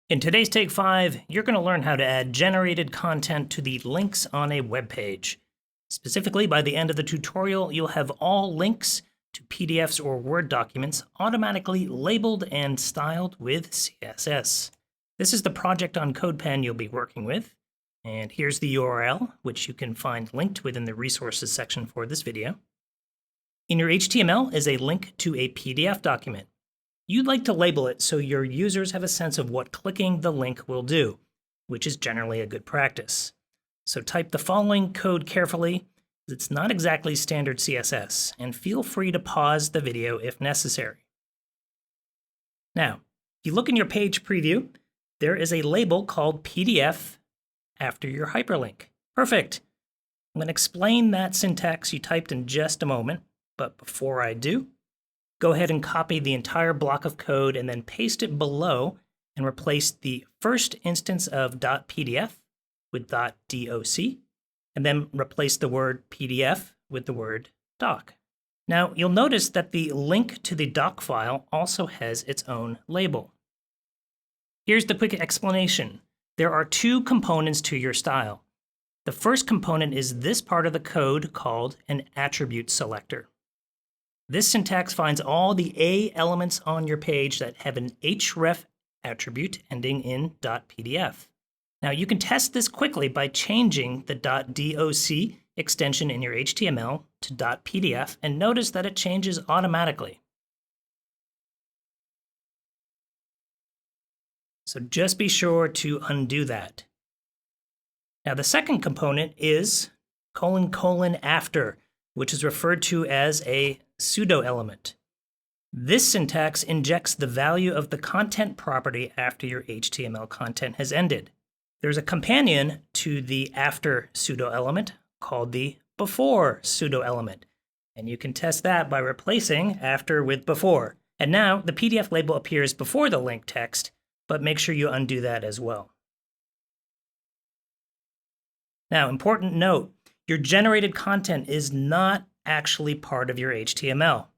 In today's Take 5, you're going to learn how to add generated content to the links on a web page. Specifically, by the end of the tutorial, you'll have all links to PDFs or Word documents automatically labeled and styled with CSS. This is the project on Codepen you'll be working with, and here's the URL, which you can find linked within the resources section for this video. In your HTML is a link to a PDF document. You'd like to label it so your users have a sense of what clicking the link will do, which is generally a good practice. So type the following code carefully. It's not exactly standard CSS, and feel free to pause the video if necessary. Now, if you look in your page preview, there is a label called PDF after your hyperlink. Perfect. I'm going to explain that syntax you typed in just a moment, but before I do, go ahead and copy the entire block of code and then paste it below and replace the first instance of .pdf with .doc, and then replace the word PDF with the word doc. Now, you'll notice that the link to the doc file also has its own label. Here's the quick explanation. There are two components to your style. The first component is this part of the code called an attribute selector. This syntax finds all the A elements on your page that have an href attribute ending in .pdf. Now, you can test this quickly by changing the .doc extension in your HTML to .pdf, and notice that it changes automatically. So just be sure to undo that. Now, the second component is : after, which is referred to as a pseudo element. This syntax injects the value of the content property after your HTML content has ended. There's a companion to the after pseudo element called the before pseudo element, and you can test that by replacing after with before. And now the PDF label appears before the link text, but make sure you undo that as well. Now, important note, your generated content is not actually part of your HTML.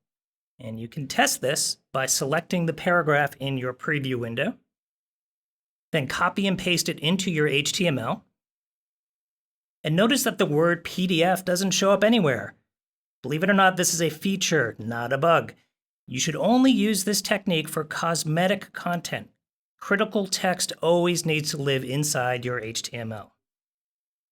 And you can test this by selecting the paragraph in your preview window, then copy and paste it into your HTML. And notice that the word PDF doesn't show up anywhere. Believe it or not, this is a feature, not a bug. You should only use this technique for cosmetic content. Critical text always needs to live inside your HTML.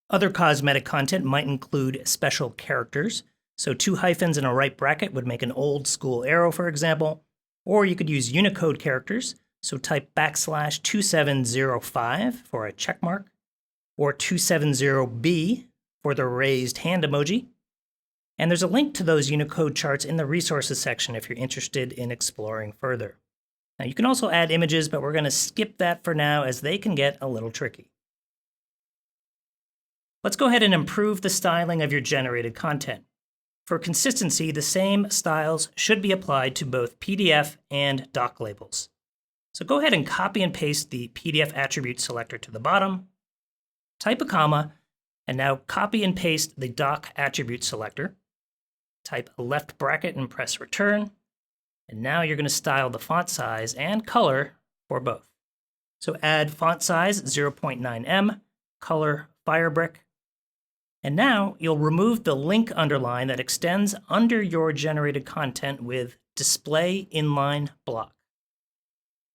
Other cosmetic content might include special characters. So 2 hyphens and a right bracket would make an old school arrow, for example. Or you could use Unicode characters. So type \2705 for a check mark, or 270B for the raised hand emoji. And there's a link to those Unicode charts in the resources section if you're interested in exploring further. Now, you can also add images, but we're going to skip that for now as they can get a little tricky. Let's go ahead and improve the styling of your generated content. For consistency, the same styles should be applied to both PDF and doc labels. So go ahead and copy and paste the PDF attribute selector to the bottom, type a comma, and now copy and paste the doc attribute selector. Type a left bracket and press return. And now you're going to style the font size and color for both. So add font size 0.9em, color Firebrick. And now you'll remove the link underline that extends under your generated content with display inline block.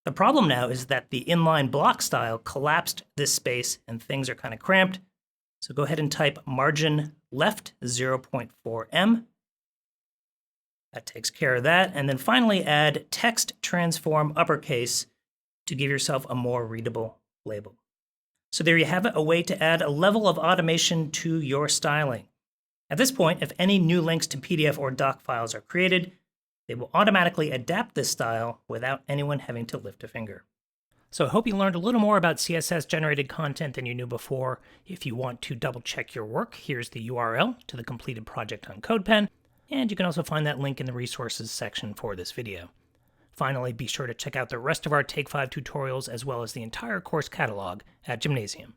The problem now is that the inline block style collapsed this space and things are kind of cramped. So go ahead and type margin left 0.4em. That takes care of that. And then finally add text transform uppercase to give yourself a more readable label. So there you have it, a way to add a level of automation to your styling. At this point, if any new links to PDF or doc files are created, they will automatically adapt this style without anyone having to lift a finger. So I hope you learned a little more about CSS generated content than you knew before. If you want to double check your work, here's the URL to the completed project on Codepen, and you can also find that link in the resources section for this video. Finally, be sure to check out the rest of our Take 5 tutorials as well as the entire course catalog at Gymnasium.